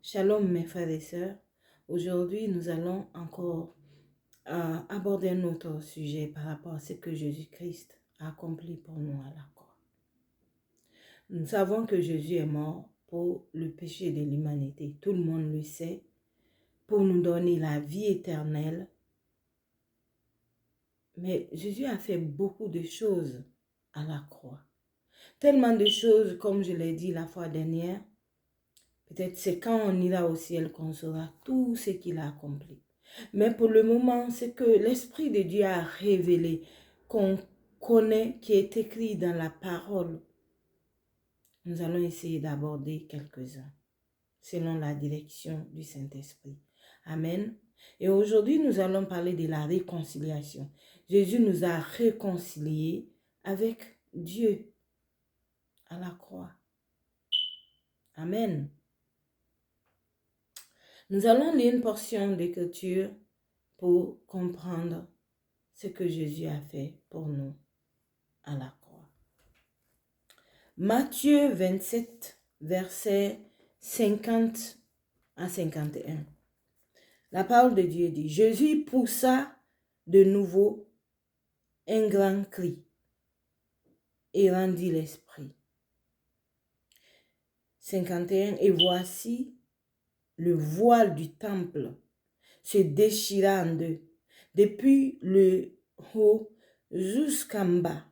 Shalom mes frères et sœurs. Aujourd'hui, nous allons encore aborder un autre sujet par rapport à ce que Jésus-Christ a accompli pour nous à la croix. Nous savons que Jésus est mort pour le péché de l'humanité. Tout le monde le sait. Pour nous donner la vie éternelle. Mais Jésus a fait beaucoup de choses à la croix. Tellement de choses, comme je l'ai dit la fois dernière. Peut-être c'est quand on ira au ciel qu'on saura tout ce qu'il a accompli. Mais pour le moment, c'est que l'Esprit de Dieu a révélé, qu'on connaît, qui est écrit dans la parole. Nous allons essayer d'aborder quelques-uns, selon la direction du Saint-Esprit. Amen. Et aujourd'hui, nous allons parler de la réconciliation. Jésus nous a réconciliés avec Dieu à la croix. Amen. Nous allons lire une portion d'écriture pour comprendre ce que Jésus a fait pour nous à la croix. Matthieu 27, versets 50 à 51. La parole de Dieu dit, Jésus poussa de nouveau un grand cri et rendit l'esprit. 51. Et voici le voile du temple se déchira en deux, depuis le haut jusqu'en bas.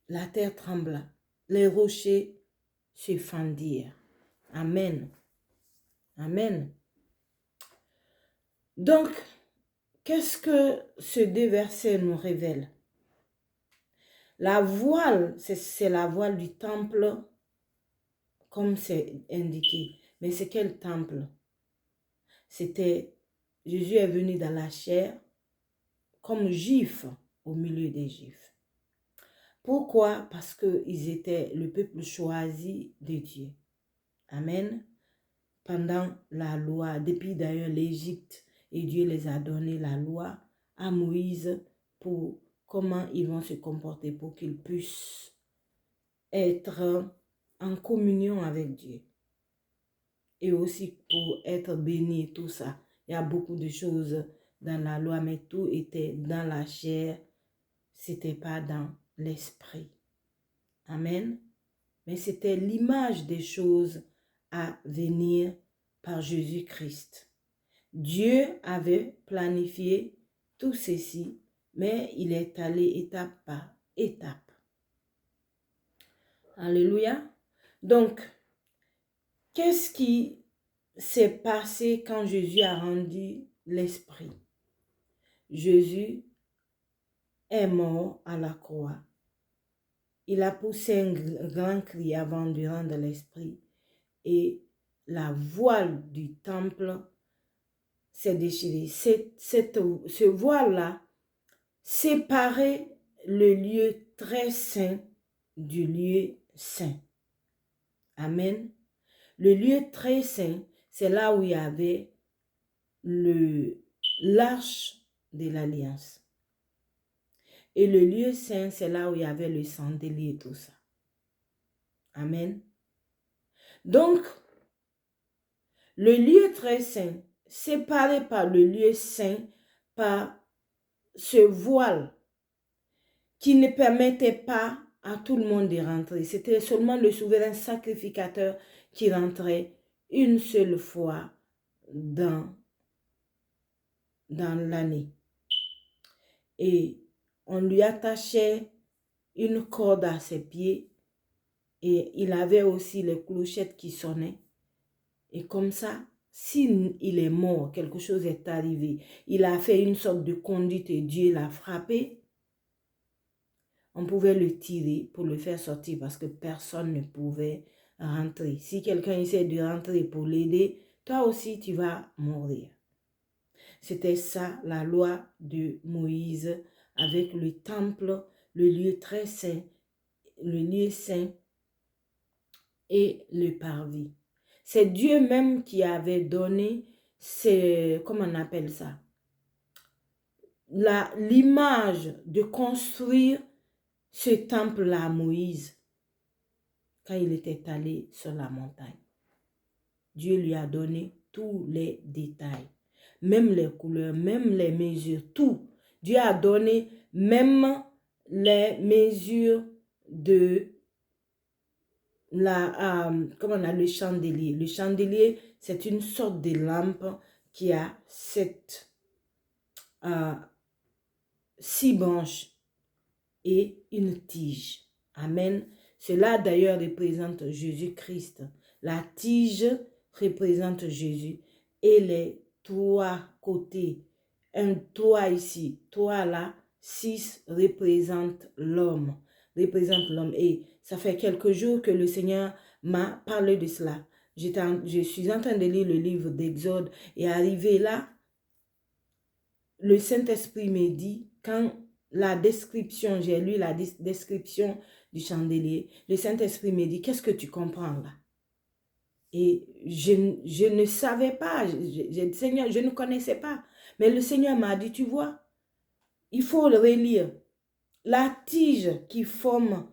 La terre trembla, les rochers se fendirent. Amen. Amen. Donc, qu'est-ce que ce deux versets nous révèlent? La voile, c'est la voile du temple, comme c'est indiqué. Mais c'est quel temple? C'était, Jésus est venu dans la chair comme juif au milieu des juifs. Pourquoi? Parce qu'ils étaient le peuple choisi de Dieu. Amen. Pendant la loi, depuis d'ailleurs l'Égypte, et Dieu les a donné la loi à Moïse pour comment ils vont se comporter pour qu'ils puissent être en communion avec Dieu. Et aussi pour être bénis, tout ça. Il y a beaucoup de choses dans la loi, mais tout était dans la chair, c'était pas dans l'esprit. Amen. Mais c'était l'image des choses à venir par Jésus-Christ. Dieu avait planifié tout ceci, mais il est allé étape par étape. Alléluia. Donc, qu'est-ce qui s'est passé quand Jésus a rendu l'esprit? Jésus est mort à la croix. Il a poussé un grand cri avant de rendre l'esprit et la voile du temple s'est déchirée. Ce voile-là séparait le lieu très saint du lieu saint. Amen. Le lieu très saint, c'est là où il y avait l'arche de l'alliance. Et le lieu saint, c'est là où il y avait le chandelier et tout ça. Amen. Donc, le lieu très saint, séparé par le lieu saint, par ce voile qui ne permettait pas à tout le monde de rentrer. C'était seulement le souverain sacrificateur qui rentrait une seule fois dans l'année. Et on lui attachait une corde à ses pieds et il avait aussi les clochettes qui sonnaient. Et comme ça, s'il est mort, quelque chose est arrivé, il a fait une sorte de conduite et Dieu l'a frappé, on pouvait le tirer pour le faire sortir parce que personne ne pouvait rentrer. Si quelqu'un essaie de rentrer pour l'aider, toi aussi tu vas mourir. C'était ça la loi de Moïse avec le temple, le lieu très saint, le lieu saint et le parvis. C'est Dieu même qui avait donné, comment on appelle ça? L'image de construire ce temple-là à Moïse quand il était allé sur la montagne. Dieu lui a donné tous les détails, même les couleurs, même les mesures, tout. Dieu a donné même les mesures de comment on a le chandelier. Le chandelier, c'est une sorte de lampe qui a 6 branches et une tige. Amen. Cela d'ailleurs représente Jésus-Christ. La tige représente Jésus et les 3 côtés. Un 3 ici, 3 là, 6 représente l'homme. Représente l'homme. Et ça fait quelques jours que le Seigneur m'a parlé de cela. Je suis en train de lire le livre d'Exode et arrivé là, le Saint-Esprit me dit, quand la description, j'ai lu la description du chandelier, le Saint-Esprit me dit, qu'est-ce que tu comprends là? Et je ne savais pas, Seigneur, je ne connaissais pas. Mais le Seigneur m'a dit, tu vois, il faut le relire. La tige qui forme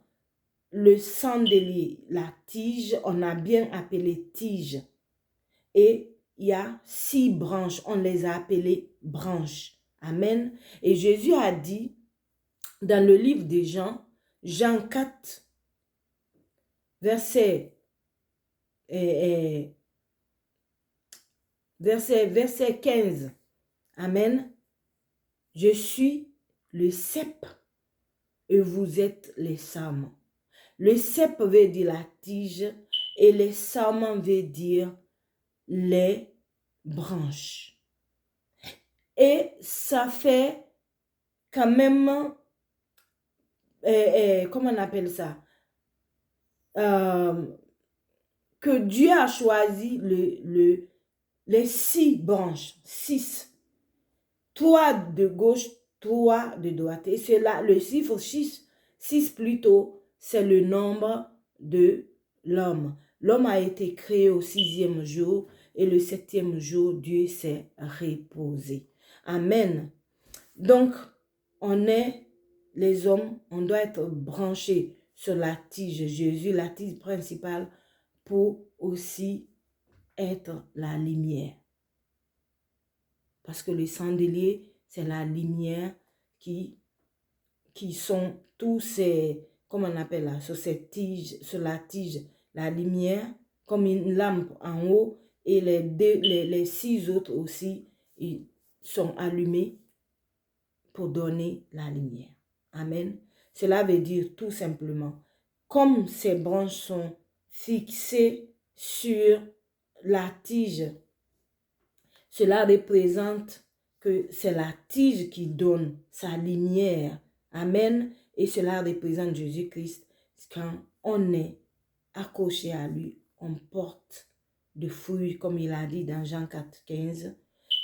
le chandelier, la tige, on a bien appelé tige. Et il y a 6 branches, on les a appelées branches. Amen. Et Jésus a dit dans le livre de Jean, Jean 4, verset 15. Amen. Je suis le cep et vous êtes les sarments. Le cep veut dire la tige et les sarments veut dire les branches. Et ça fait quand même, comment on appelle ça? Que Dieu a choisi les 6 branches, 6. 3 de gauche, 3 de droite. Et cela, le chiffre 6 plutôt, c'est le nombre de l'homme. L'homme a été créé au 6e jour et le 7e jour, Dieu s'est reposé. Amen. Donc, on est les hommes, on doit être branchés sur la tige Jésus, la tige principale, pour aussi être la lumière. Parce que le chandelier, c'est la lumière qui sont tous ces, comment on appelle là, sur cette tige, sur la tige, la lumière, comme une lampe en haut, et les 6 autres aussi, ils sont allumés pour donner la lumière. Amen. Cela veut dire tout simplement, comme ces branches sont fixées sur la tige, cela représente que c'est la tige qui donne sa lumière. Amen. Et cela représente Jésus-Christ. Quand on est accroché à lui, on porte de fruits, comme il a dit dans Jean 4, 15.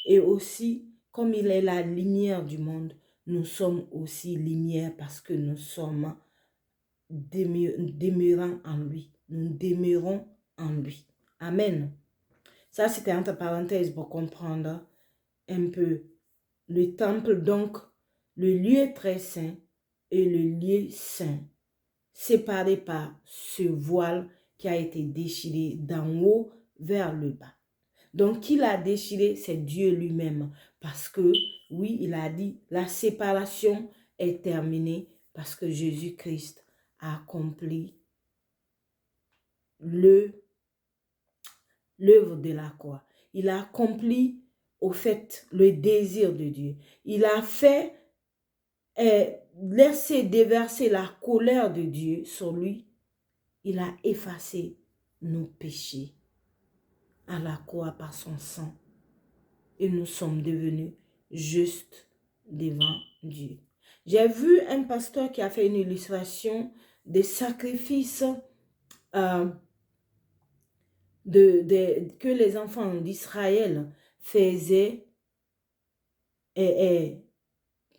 Et aussi, comme il est la lumière du monde, nous sommes aussi lumière parce que nous sommes demeurant en lui. Nous demeurons en lui. Amen. Ça, c'était entre parenthèses pour comprendre un peu le temple, donc le lieu très saint et le lieu saint, séparés par ce voile qui a été déchiré d'en haut vers le bas. Donc, qui l'a déchiré, c'est Dieu lui-même. Parce que, oui, il a dit, la séparation est terminée parce que Jésus-Christ a accompli l'œuvre de la croix. Il a accompli, au fait, le désir de Dieu. Il a fait laisser déverser la colère de Dieu sur lui. Il a effacé nos péchés à la croix par son sang. Et nous sommes devenus justes devant Dieu. J'ai vu un pasteur qui a fait une illustration des sacrifices que les enfants d'Israël faisaient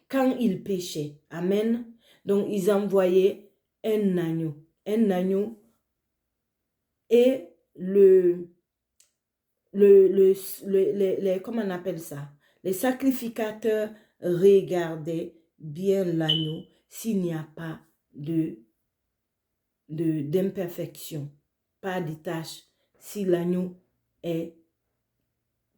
quand ils péchaient. Amen. Donc, ils envoyaient un agneau. Un agneau. Et comment on appelle ça? Les sacrificateurs regardaient bien l'agneau s'il n'y a pas d'imperfection, pas de tâche. Si l'agneau est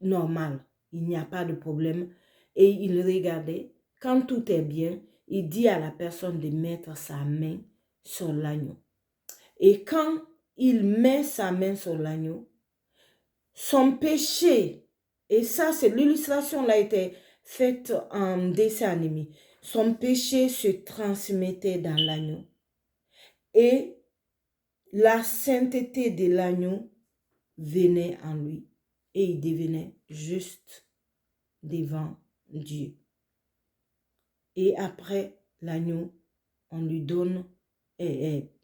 normal. Il n'y a pas de problème. Et il regardait. Quand tout est bien, il dit à la personne de mettre sa main sur l'agneau. Et quand il met sa main sur l'agneau, son péché, et ça c'est l'illustration là été faite en dessin animé, son péché se transmettait dans l'agneau. Et la sainteté de l'agneau venait en lui. Et il devenait juste devant Dieu. Et après l'agneau, on lui donne,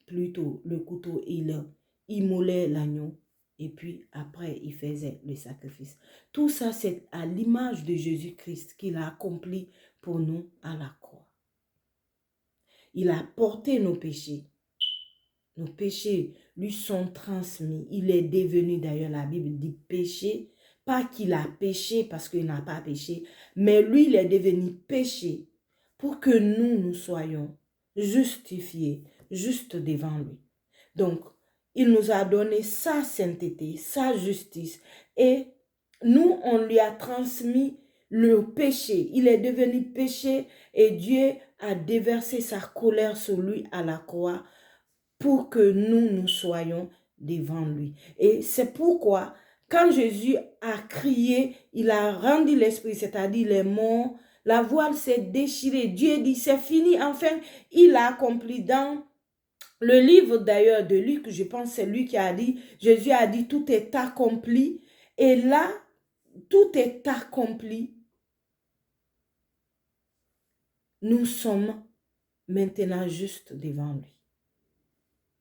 plutôt le couteau, il immolait l'agneau. Et puis après, il faisait le sacrifice. Tout ça, c'est à l'image de Jésus-Christ qu'il a accompli pour nous à la croix. Il a porté nos péchés. Nos péchés lui sont transmis. Il est devenu, d'ailleurs, la Bible dit péché. Pas qu'il a péché parce qu'il n'a pas péché, mais lui, il est devenu péché pour que nous soyons justifiés, juste devant lui. Donc, il nous a donné sa sainteté, sa justice, et nous, on lui a transmis le péché. Il est devenu péché et Dieu a déversé sa colère sur lui à la croix pour que nous soyons devant lui. Et c'est pourquoi, quand Jésus a crié, il a rendu l'esprit, c'est-à-dire les morts, la voile s'est déchirée. Dieu dit, c'est fini. Enfin, il a accompli dans le livre d'ailleurs de Luc, je pense c'est lui qui a dit, Jésus a dit, tout est accompli. Et là, tout est accompli. Nous sommes maintenant juste devant lui.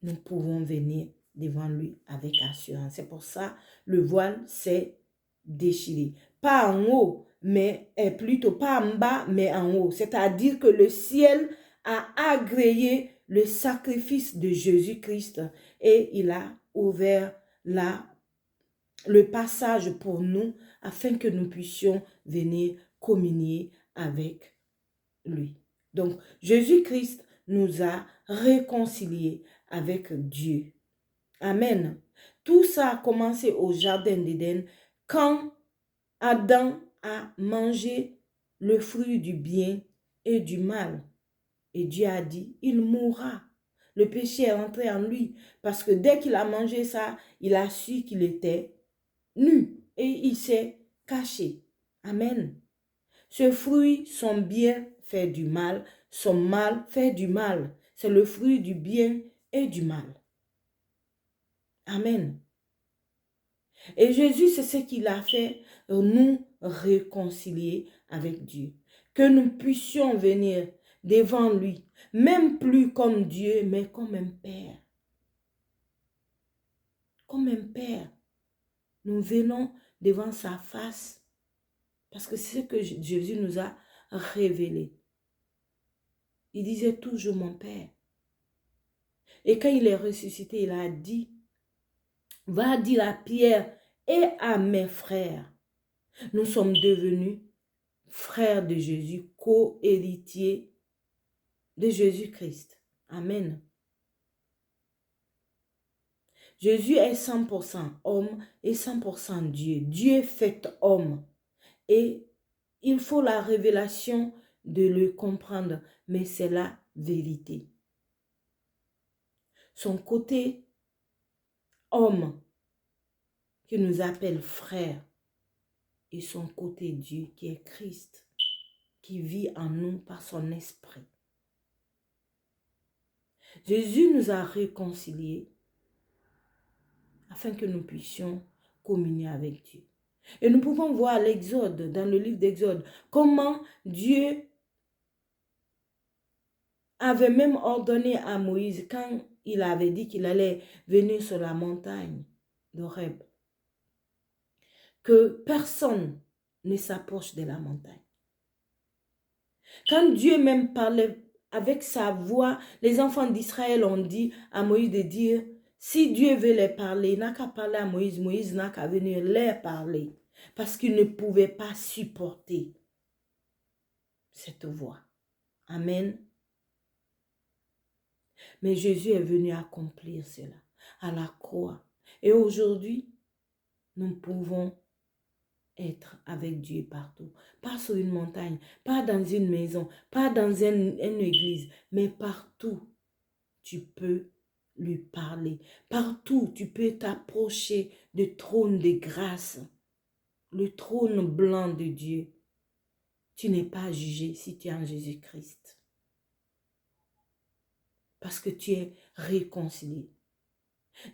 Nous pouvons venir devant lui avec assurance. C'est pour ça le voile s'est déchiré. Pas en haut, mais plutôt pas en bas, mais en haut. C'est-à-dire que le ciel a agréé le sacrifice de Jésus-Christ et il a ouvert le passage pour nous afin que nous puissions venir communier avec lui. Donc, Jésus-Christ nous a réconciliés avec Dieu. Amen. Tout ça a commencé au jardin d'Éden quand Adam a mangé le fruit du bien et du mal. Et Dieu a dit, il mourra. Le péché est entré en lui parce que dès qu'il a mangé ça, il a su qu'il était nu et il s'est caché. Amen. Ce fruit, son bien fait du mal, son mal fait du mal. C'est le fruit du bien et du mal. Amen. Et Jésus, c'est ce qu'il a fait, nous réconcilier avec Dieu. Que nous puissions venir devant lui, même plus comme Dieu, mais comme un Père. Comme un Père. Nous venons devant sa face, parce que c'est ce que Jésus nous a révélé. Il disait toujours mon Père. Et quand il est ressuscité, il a dit, va dire à Pierre et à mes frères, nous sommes devenus frères de Jésus, co-héritiers de Jésus-Christ. Amen. Jésus est 100% homme et 100% Dieu. Dieu fait homme. Et il faut la révélation de le comprendre, mais c'est la vérité. Son côté homme qui nous appelle frère et son côté Dieu qui est Christ, qui vit en nous par son esprit. Jésus nous a réconciliés afin que nous puissions communier avec Dieu. Et nous pouvons voir l'Exode, dans le livre d'Exode, comment Dieu avait même ordonné à Moïse, quand il avait dit qu'il allait venir sur la montagne d'Horeb, que personne ne s'approche de la montagne. Quand Dieu même parlait avec sa voix, les enfants d'Israël ont dit à Moïse de dire, si Dieu veut les parler, il n'a qu'à parler à Moïse, Moïse n'a qu'à venir leur parler, parce qu'il ne pouvait pas supporter cette voix. Amen. Mais Jésus est venu accomplir cela à la croix. Et aujourd'hui, nous pouvons être avec Dieu partout. Pas sur une montagne, pas dans une maison, pas dans une église, mais partout, tu peux lui parler. Partout, tu peux t'approcher du trône de grâce, le trône blanc de Dieu. Tu n'es pas jugé si tu es en Jésus-Christ. Parce que tu es réconcilié.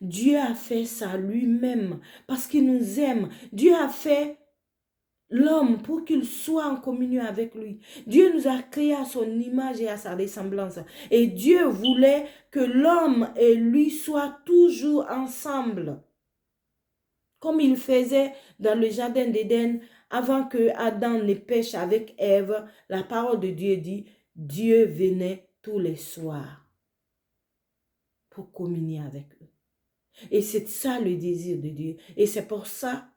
Dieu a fait ça lui-même parce qu'il nous aime. Dieu a fait l'homme pour qu'il soit en communion avec lui. Dieu nous a créés à son image et à sa ressemblance. Et Dieu voulait que l'homme et lui soient toujours ensemble. Comme il faisait dans le jardin d'Éden avant que Adam ne pêche avec Ève. La parole de Dieu dit, Dieu venait tous les soirs pour communier avec eux. Et c'est ça le désir de Dieu. Et c'est pour ça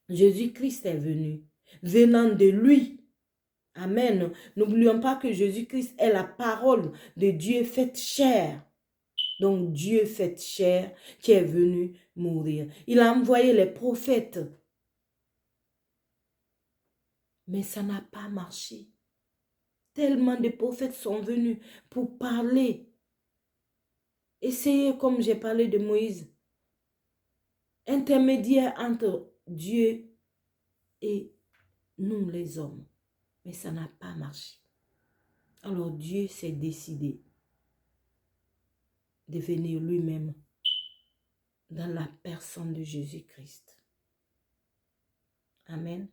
Jésus-Christ est venu, venant de lui. Amen. N'oublions pas que Jésus-Christ est la parole de Dieu faite chair. Donc Dieu fait chair qui est venu mourir. Il a envoyé les prophètes. Mais ça n'a pas marché. Tellement de prophètes sont venus pour parler. Essayez, comme j'ai parlé de Moïse, intermédiaire entre Dieu et nous les hommes. Mais ça n'a pas marché. Alors Dieu s'est décidé de venir lui-même dans la personne de Jésus-Christ. Amen.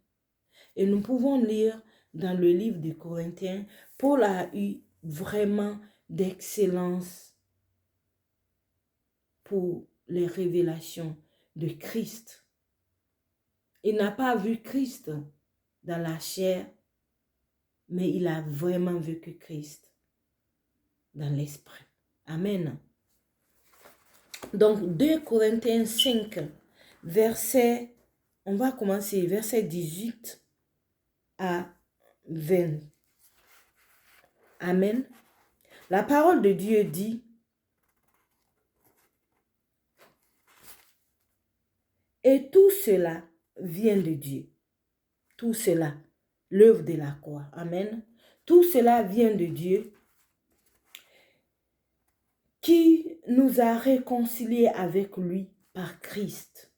Et nous pouvons lire dans le livre de Corinthiens, Paul a eu vraiment d'excellence pour les révélations de Christ. Il n'a pas vu Christ dans la chair, mais il a vraiment vécu Christ dans l'esprit. Amen. Donc, 2 Corinthiens 5, verset, on va commencer, verset 18 à 20. Amen. La parole de Dieu dit, et tout cela vient de Dieu. Tout cela, l'œuvre de la croix. Amen. Tout cela vient de Dieu qui nous a réconciliés avec lui par Christ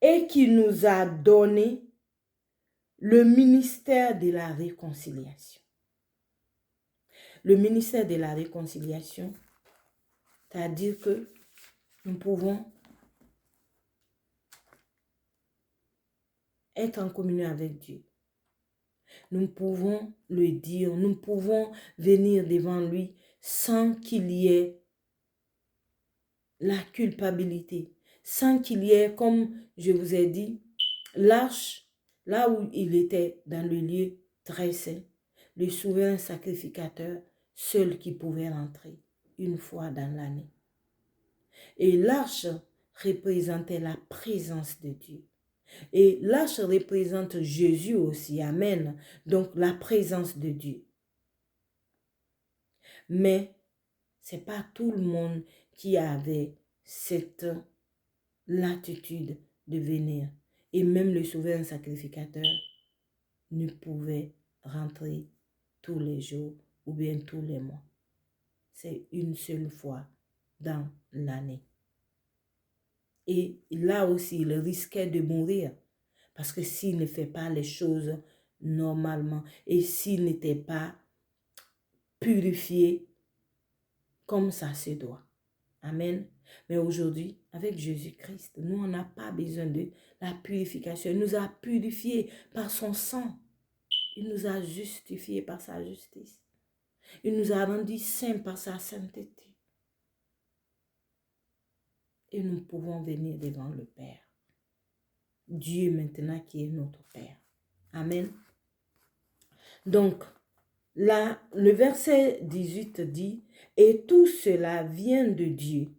et qui nous a donné le ministère de la réconciliation. Le ministère de la réconciliation, c'est-à-dire que nous pouvons être en communion avec Dieu. Nous pouvons le dire, nous pouvons venir devant lui sans qu'il y ait la culpabilité, sans qu'il y ait, comme je vous ai dit, l'arche, là où il était dans le lieu très saint, le souverain sacrificateur, seul qui pouvait rentrer une fois dans l'année. Et l'arche représentait la présence de Dieu. Et l'arche représente Jésus aussi, amen. Donc la présence de Dieu. Mais ce n'est pas tout le monde qui avait cette latitude de venir. Et même le souverain sacrificateur ne pouvait rentrer tous les jours ou bien tous les mois. C'est une seule fois dans l'année. Et là aussi, il risquait de mourir. Parce que s'il ne fait pas les choses normalement et s'il n'était pas purifié comme ça se doit. Amen. Mais aujourd'hui, avec Jésus-Christ, nous, on n'a pas besoin de la purification. Il nous a purifiés par son sang. Il nous a justifiés par sa justice. Il nous a rendus saints par sa sainteté. Et nous pouvons venir devant le Père. Dieu maintenant qui est notre Père. Amen. Donc, là, le verset 18 dit, « Et tout cela vient de Dieu,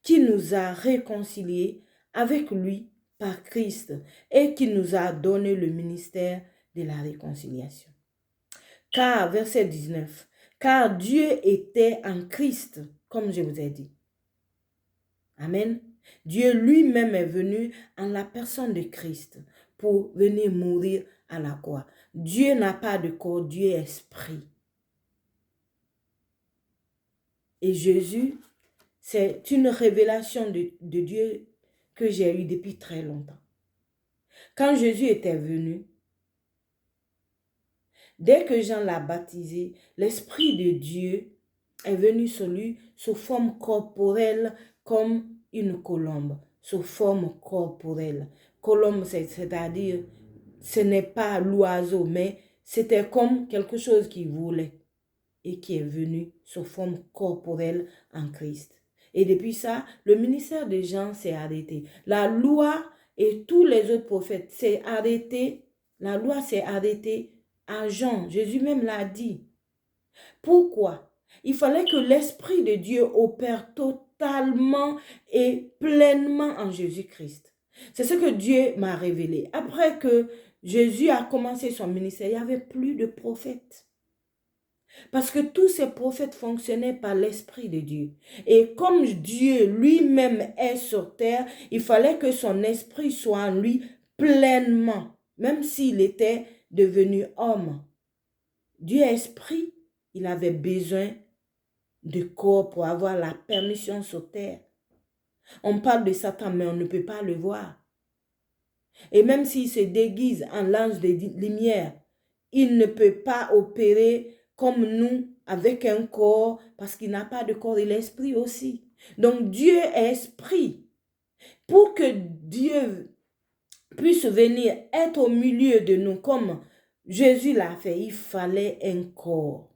qui nous a réconciliés avec lui par Christ et qui nous a donné le ministère de la réconciliation. » Car, verset 19, « Car Dieu était en Christ, comme je vous ai dit. » Amen. Dieu lui-même est venu en la personne de Christ pour venir mourir à la croix. Dieu n'a pas de corps, Dieu est esprit. Et Jésus, c'est une révélation de Dieu que j'ai eue depuis très longtemps. Quand Jésus était venu, dès que Jean l'a baptisé, l'Esprit de Dieu est venu sur lui sous forme corporelle comme une colombe, sous forme corporelle. Colombe, c'est-à-dire, ce n'est pas l'oiseau, mais c'était comme quelque chose qui volait et qui est venu sous forme corporelle en Christ. Et depuis ça, le ministère de Jean s'est arrêté. La loi et tous les autres prophètes s'est arrêté. La loi s'est arrêtée à Jean. Jésus même l'a dit. Pourquoi? Il fallait que l'Esprit de Dieu opère totalement et pleinement en Jésus-Christ. C'est ce que Dieu m'a révélé. Après que Jésus a commencé son ministère, il n'y avait plus de prophètes. Parce que tous ces prophètes fonctionnaient par l'Esprit de Dieu. Et comme Dieu lui-même est sur terre, il fallait que son esprit soit en lui pleinement, même s'il était devenu homme. Dieu est esprit, il avait besoin de corps pour avoir la permission sur terre. On parle de Satan, mais on ne peut pas le voir. Et même s'il se déguise en l'ange de lumière, il ne peut pas opérer comme nous, avec un corps, parce qu'il n'a pas de corps, il est esprit aussi. Donc Dieu est esprit. Pour que Dieu puisse venir être au milieu de nous, comme Jésus l'a fait, il fallait un corps.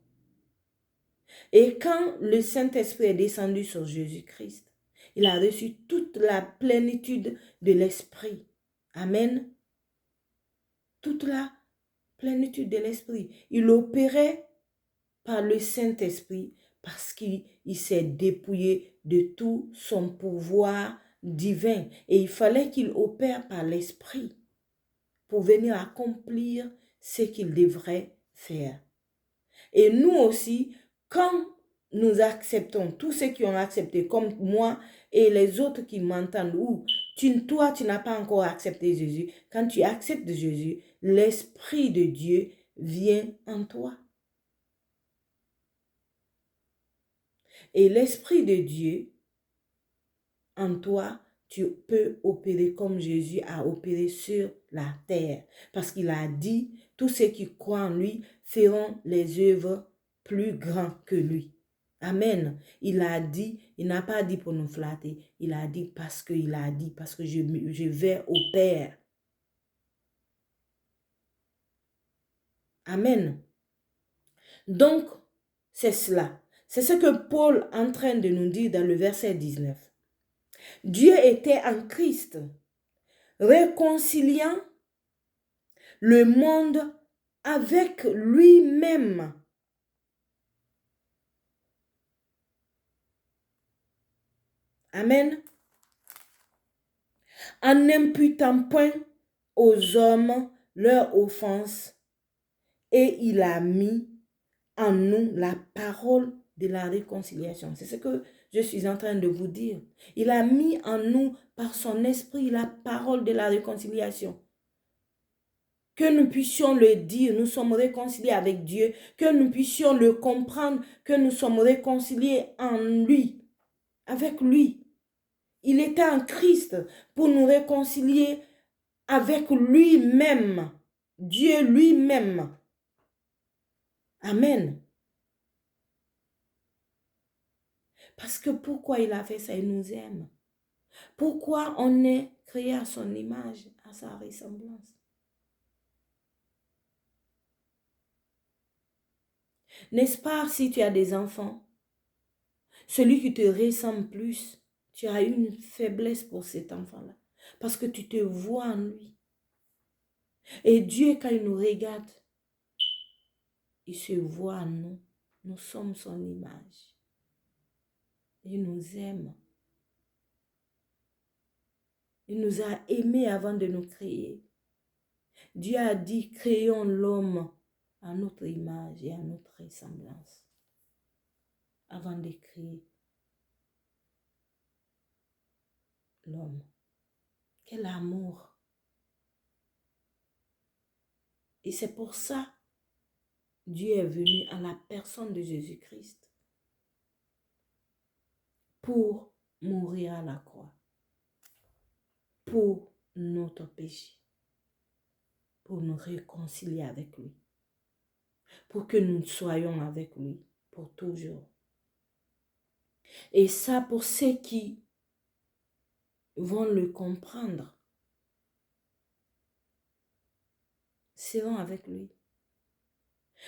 Et quand le Saint-Esprit est descendu sur Jésus-Christ, il a reçu toute la plénitude de l'Esprit. Amen. Toute la plénitude de l'Esprit. Il opérait par le Saint-Esprit parce qu'il s'est dépouillé de tout son pouvoir divin. Et il fallait qu'il opère par l'Esprit pour venir accomplir ce qu'il devrait faire. Et nous aussi, quand nous acceptons, tous ceux qui ont accepté, comme moi et les autres qui m'entendent, ou toi, tu n'as pas encore accepté Jésus, quand tu acceptes Jésus, l'Esprit de Dieu vient en toi. Et l'Esprit de Dieu, en toi, tu peux opérer comme Jésus a opéré sur la terre. Parce qu'il a dit, tous ceux qui croient en lui feront les œuvres plus grandes que lui. Amen. Il a dit, il n'a pas dit pour nous flatter. Il a dit parce qu'il a dit, parce que je vais au Père. Amen. Donc, c'est cela. C'est ce que Paul est en train de nous dire dans le verset 19. Dieu était en Christ, réconciliant le monde avec lui-même. Amen. En n'imputant point aux hommes leur offense, et il a mis en nous la parole de la réconciliation. C'est ce que je suis en train de vous dire. Il a mis en nous, par son esprit, la parole de la réconciliation. Que nous puissions le dire, nous sommes réconciliés avec Dieu, que nous puissions le comprendre, que nous sommes réconciliés en lui, avec lui. Il était en Christ pour nous réconcilier avec lui-même, Dieu lui-même. Amen. Parce que pourquoi il a fait ça? Il nous aime. Pourquoi on est créé à son image, à sa ressemblance? N'est-ce pas si tu as des enfants, celui qui te ressemble plus, tu as une faiblesse pour cet enfant-là. Parce que tu te vois en lui. Et Dieu, quand il nous regarde, il se voit en nous. Nous sommes son image. Il nous aime. Il nous a aimés avant de nous créer. Dieu a dit, créons l'homme à notre image et à notre ressemblance. Avant de créer l'homme. Quel amour. Et c'est pour ça Dieu est venu à la personne de Jésus-Christ pour mourir à la croix, pour notre péché, pour nous réconcilier avec lui, pour que nous soyons avec lui pour toujours. Et ça, pour ceux qui vont le comprendre, seront avec lui.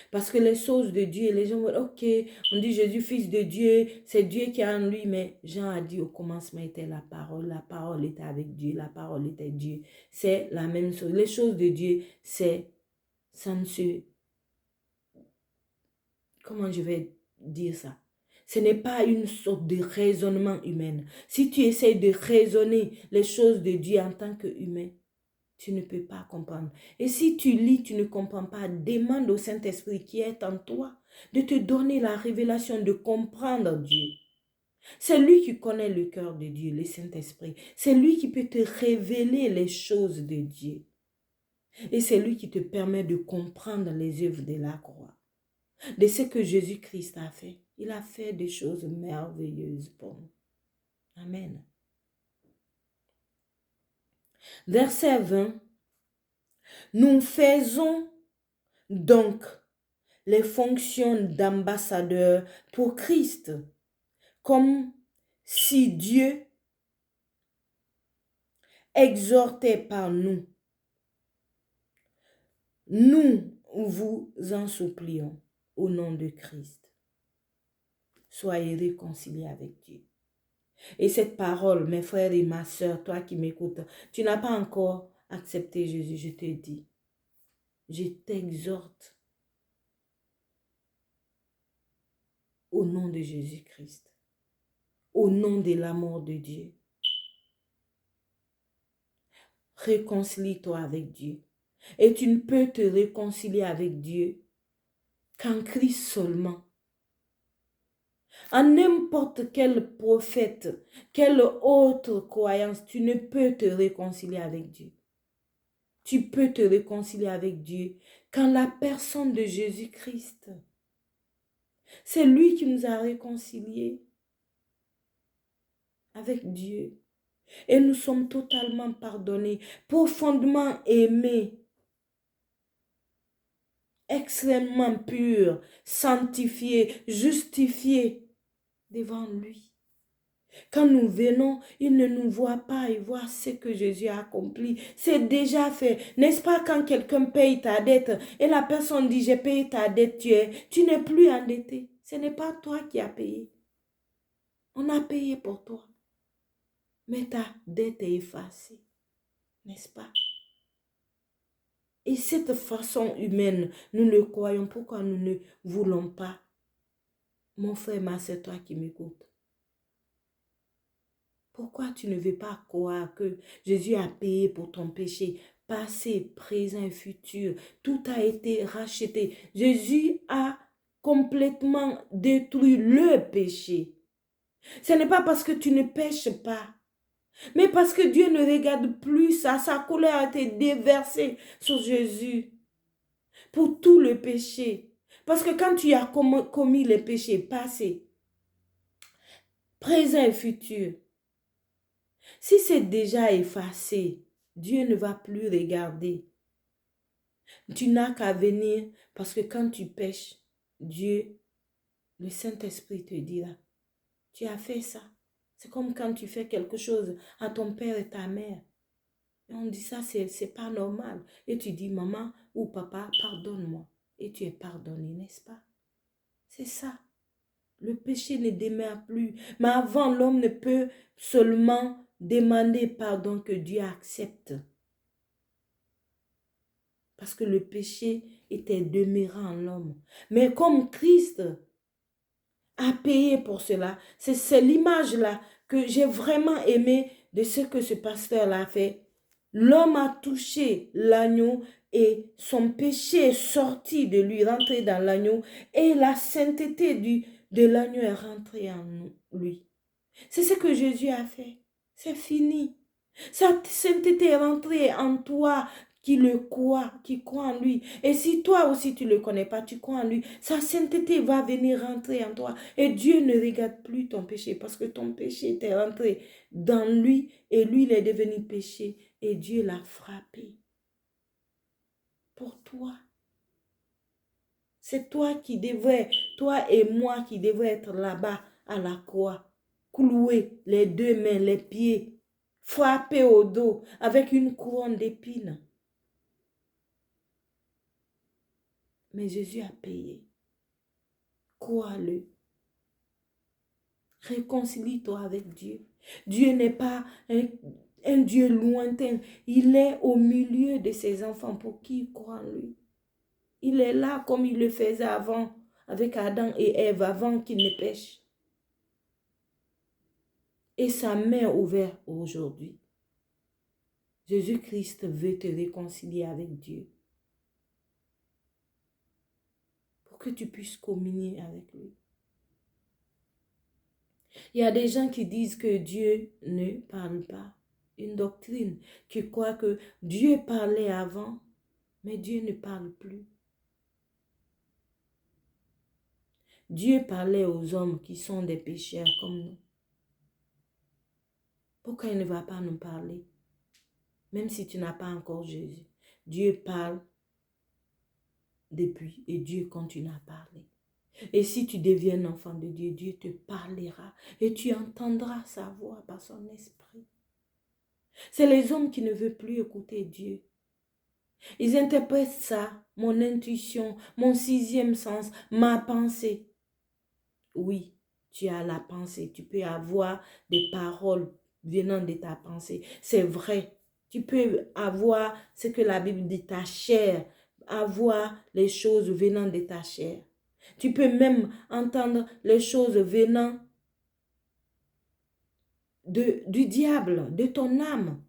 Parce que les choses de Dieu, les gens vont, ok, on dit Jésus, fils de Dieu, c'est Dieu qui est en lui, mais Jean a dit au commencement était la parole était avec Dieu, la parole était Dieu. C'est la même chose. Les choses de Dieu, ça ne se, comment je vais dire ça? Ce n'est pas une sorte de raisonnement humain. Si tu essaies de raisonner les choses de Dieu en tant qu'humain, tu ne peux pas comprendre. Et si tu lis, tu ne comprends pas, demande au Saint-Esprit qui est en toi de te donner la révélation de comprendre Dieu. C'est lui qui connaît le cœur de Dieu, le Saint-Esprit. C'est lui qui peut te révéler les choses de Dieu. Et c'est lui qui te permet de comprendre les œuvres de la croix, de ce que Jésus-Christ a fait. Il a fait des choses merveilleuses pour nous. Amen. Verset 20. Nous faisons donc les fonctions d'ambassadeur pour Christ, comme si Dieu exhortait par nous. Nous vous en supplions au nom de Christ. Soyez réconciliés avec Dieu. Et cette parole, mes frères et ma soeur, toi qui m'écoutes, tu n'as pas encore accepté Jésus, je te dis. Je t'exhorte au nom de Jésus-Christ, au nom de l'amour de Dieu. Réconcilie-toi avec Dieu. Et tu ne peux te réconcilier avec Dieu qu'en Christ seulement. En n'importe quel prophète, quelle autre croyance, tu ne peux te réconcilier avec Dieu. Tu peux te réconcilier avec Dieu qu'en la personne de Jésus-Christ. C'est lui qui nous a réconciliés avec Dieu. Et nous sommes totalement pardonnés, profondément aimés, extrêmement purs, sanctifiés, justifiés devant lui. Quand nous venons, il ne nous voit pas, il voit ce que Jésus a accompli. C'est déjà fait. N'est-ce pas quand quelqu'un paye ta dette et la personne dit, j'ai payé ta dette, tu n'es plus endetté. Ce n'est pas toi qui as payé. On a payé pour toi. Mais ta dette est effacée. N'est-ce pas? Et cette façon humaine, nous le croyons. Pourquoi nous ne voulons pas? Mon frère, ma soeur, toi qui m'écoutes. Pourquoi tu ne veux pas croire que Jésus a payé pour ton péché, passé, présent et futur? Tout a été racheté. Jésus a complètement détruit le péché. Ce n'est pas parce que tu ne pêches pas, mais parce que Dieu ne regarde plus ça. Sa colère a été déversée sur Jésus pour tout le péché. Parce que quand tu as commis les péchés passés, présent et futur, si c'est déjà effacé, Dieu ne va plus regarder. Tu n'as qu'à venir parce que quand tu pêches, Dieu, le Saint-Esprit te dira, tu as fait ça. C'est comme quand tu fais quelque chose à ton père et ta mère. Et on dit ça, c'est pas normal. Et tu dis, maman ou papa, pardonne-moi. Et tu es pardonné, n'est-ce pas? C'est ça. Le péché ne demeure plus. Mais avant, l'homme ne peut seulement demander pardon que Dieu accepte. Parce que le péché était demeuré en l'homme. Mais comme Christ a payé pour cela, c'est l'image-là que j'ai vraiment aimé de ce que ce pasteur-là a fait. L'homme a touché l'agneau et son péché est sorti de lui, rentré dans l'agneau, et la sainteté de l'agneau est rentrée en lui. C'est ce que Jésus a fait. C'est fini. Sa sainteté est rentrée en toi qui le croit, qui croit en lui. Et si toi aussi tu ne le connais pas, tu crois en lui, sa sainteté va venir rentrer en toi. Et Dieu ne regarde plus ton péché parce que ton péché était rentré dans lui et lui, il est devenu péché et Dieu l'a frappé. Pour toi. C'est toi qui devrais, toi et moi qui devrais être là-bas à la croix, cloués, les deux mains, les pieds, frappés au dos avec une couronne d'épines. Mais Jésus a payé. Crois-le. Réconcilie-toi avec Dieu. Dieu n'est pas un Dieu lointain. Il est au milieu de ses enfants pour qui croient en lui. Il est là comme il le faisait avant, avec Adam et Ève, avant qu'ils ne pêchent. Et sa main ouverte aujourd'hui. Jésus-Christ veut te réconcilier avec Dieu. Pour que tu puisses communier avec lui. Il y a des gens qui disent que Dieu ne parle pas. Une doctrine qui croit que Dieu parlait avant, mais Dieu ne parle plus. Dieu parlait aux hommes qui sont des pécheurs comme nous. Pourquoi il ne va pas nous parler? Même si tu n'as pas encore Jésus. Dieu parle depuis et Dieu continue à parler. Et si tu deviens un enfant de Dieu, Dieu te parlera et tu entendras sa voix par son esprit. C'est les hommes qui ne veulent plus écouter Dieu. Ils interprètent ça, mon intuition, mon sixième sens, ma pensée. Oui, tu as la pensée, tu peux avoir des paroles venant de ta pensée. C'est vrai, tu peux avoir ce que la Bible dit, ta chair, avoir les choses venant de ta chair. Tu peux même entendre les choses venant du diable, de ton âme.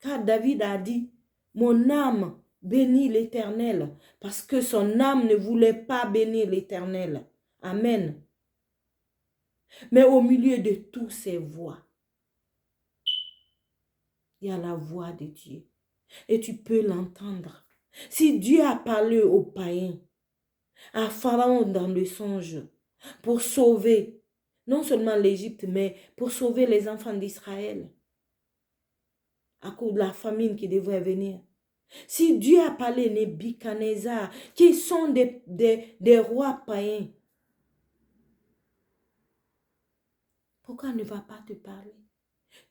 Car David a dit, mon âme bénit l'Éternel, parce que son âme ne voulait pas bénir l'Éternel. Amen. Mais au milieu de toutes ces voix, il y a la voix de Dieu. Et tu peux l'entendre. Si Dieu a parlé aux païens, à Pharaon dans le songe, pour sauver non seulement l'Égypte, mais pour sauver les enfants d'Israël, à cause de la famine qui devrait venir. Si Dieu a parlé à Nebuchadnezzar, qui sont des rois païens, pourquoi ne va pas te parler?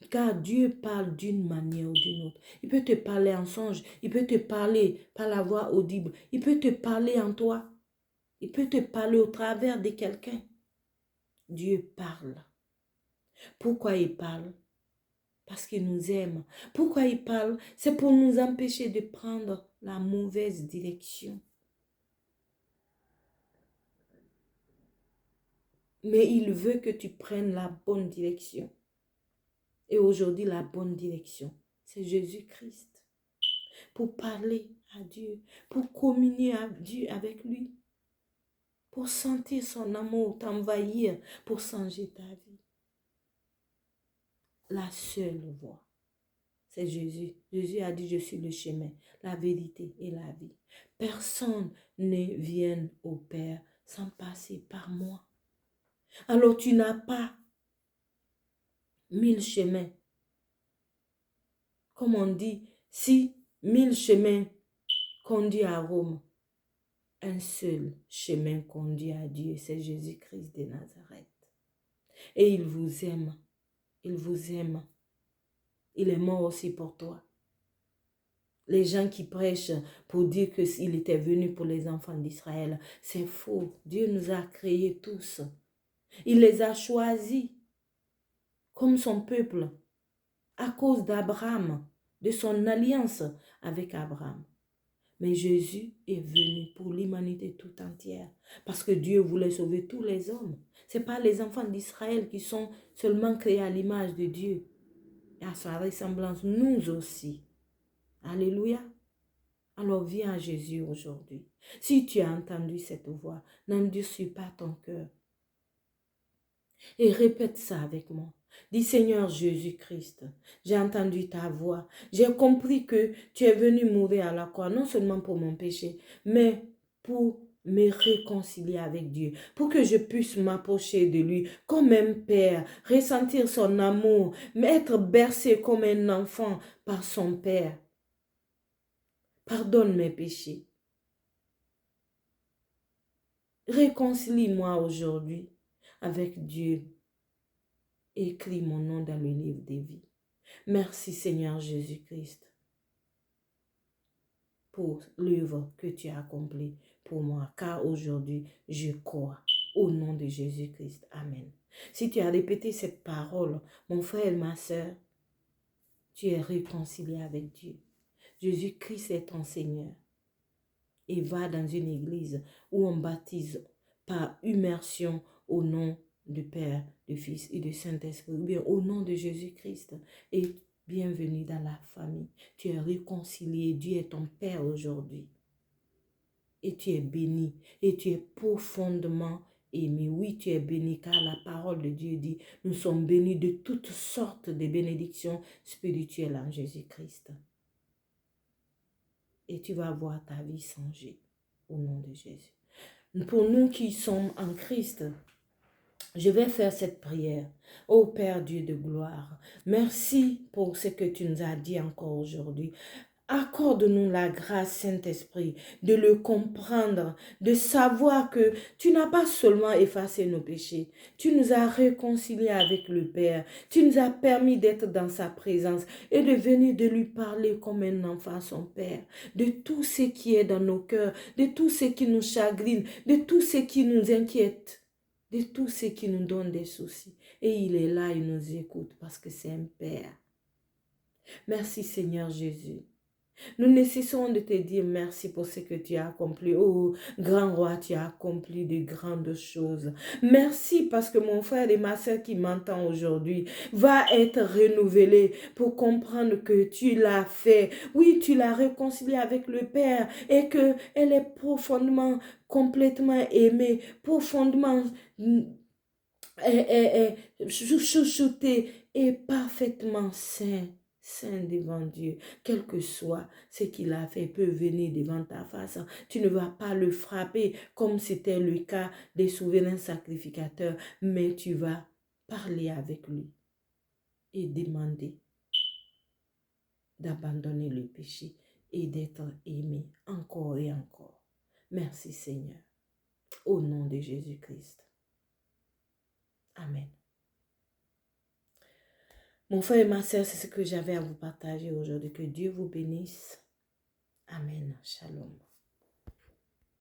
Car Dieu parle d'une manière ou d'une autre. Il peut te parler en songe, il peut te parler par la voix audible, il peut te parler en toi, il peut te parler au travers de quelqu'un. Dieu parle. Pourquoi il parle? Parce qu'il nous aime. Pourquoi il parle? C'est pour nous empêcher de prendre la mauvaise direction. Mais il veut que tu prennes la bonne direction. Et aujourd'hui, la bonne direction, c'est Jésus-Christ. Pour parler à Dieu, pour communier à Dieu avec lui, pour sentir son amour t'envahir, pour changer ta vie. La seule voie, c'est Jésus. Jésus a dit, je suis le chemin, la vérité et la vie. Personne ne vient au Père sans passer par moi. Alors tu n'as pas 1000 chemins. Comme on dit, si 1000 chemins conduisent à Rome, un seul chemin conduit à Dieu, c'est Jésus-Christ de Nazareth. Et il vous aime. Il vous aime. Il est mort aussi pour toi. Les gens qui prêchent pour dire qu'il était venu pour les enfants d'Israël, c'est faux. Dieu nous a créés tous. Il les a choisis comme son peuple à cause d'Abraham, de son alliance avec Abraham. Mais Jésus est venu pour l'humanité tout entière parce que Dieu voulait sauver tous les hommes. Ce n'est pas les enfants d'Israël qui sont seulement créés à l'image de Dieu et à sa ressemblance, nous aussi. Alléluia. Alors viens à Jésus aujourd'hui. Si tu as entendu cette voix, n'endurcis pas ton cœur. Et répète ça avec moi. Dis Seigneur Jésus-Christ, j'ai entendu ta voix. J'ai compris que tu es venu mourir à la croix, non seulement pour mon péché, mais pour me réconcilier avec Dieu, pour que je puisse m'approcher de lui comme un père, ressentir son amour, m'être bercé comme un enfant par son père. Pardonne mes péchés. Réconcilie-moi aujourd'hui avec Dieu. Écris mon nom dans le livre des vies. Merci Seigneur Jésus-Christ pour l'œuvre que tu as accomplie pour moi, car aujourd'hui je crois au nom de Jésus-Christ. Amen. Si tu as répété cette parole, mon frère et ma soeur, tu es réconcilié avec Dieu. Jésus-Christ est ton Seigneur. Et va dans une église où on baptise par immersion au nom du Père, du Fils et du Saint-Esprit, ou bien au nom de Jésus-Christ. Et bienvenue dans la famille. Tu es réconcilié. Dieu est ton Père aujourd'hui. Et tu es béni. Et tu es profondément aimé. Oui, tu es béni car la parole de Dieu dit, nous sommes bénis de toutes sortes de bénédictions spirituelles en Jésus-Christ. Et tu vas voir ta vie changer au nom de Jésus. Pour nous qui sommes en Christ, je vais faire cette prière. Ô Père Dieu de gloire, merci pour ce que tu nous as dit encore aujourd'hui. Accorde-nous la grâce, Saint-Esprit, de le comprendre, de savoir que tu n'as pas seulement effacé nos péchés, tu nous as réconciliés avec le Père, tu nous as permis d'être dans sa présence et de venir de lui parler comme un enfant à son Père, de tout ce qui est dans nos cœurs, de tout ce qui nous chagrine, de tout ce qui nous inquiète, de tout ce qui nous donne des soucis. Et il est là, il nous écoute parce que c'est un Père. Merci Seigneur Jésus. Nous ne cessons de te dire merci pour ce que tu as accompli. Oh, grand roi, tu as accompli de grandes choses. Merci parce que mon frère et ma soeur qui m'entend aujourd'hui va être renouvelé pour comprendre que tu l'as fait. Oui, tu l'as réconcilié avec le Père et qu'elle est profondément, complètement aimée, profondément chouchoutée et parfaitement saint devant Dieu, quel que soit ce qu'il a fait, peut venir devant ta face. Tu ne vas pas le frapper comme c'était le cas des souverains sacrificateurs, mais tu vas parler avec lui et demander d'abandonner le péché et d'être aimé encore et encore. Merci Seigneur, au nom de Jésus-Christ. Amen. Mon frère et ma soeur, c'est ce que j'avais à vous partager aujourd'hui. Que Dieu vous bénisse. Amen. Shalom.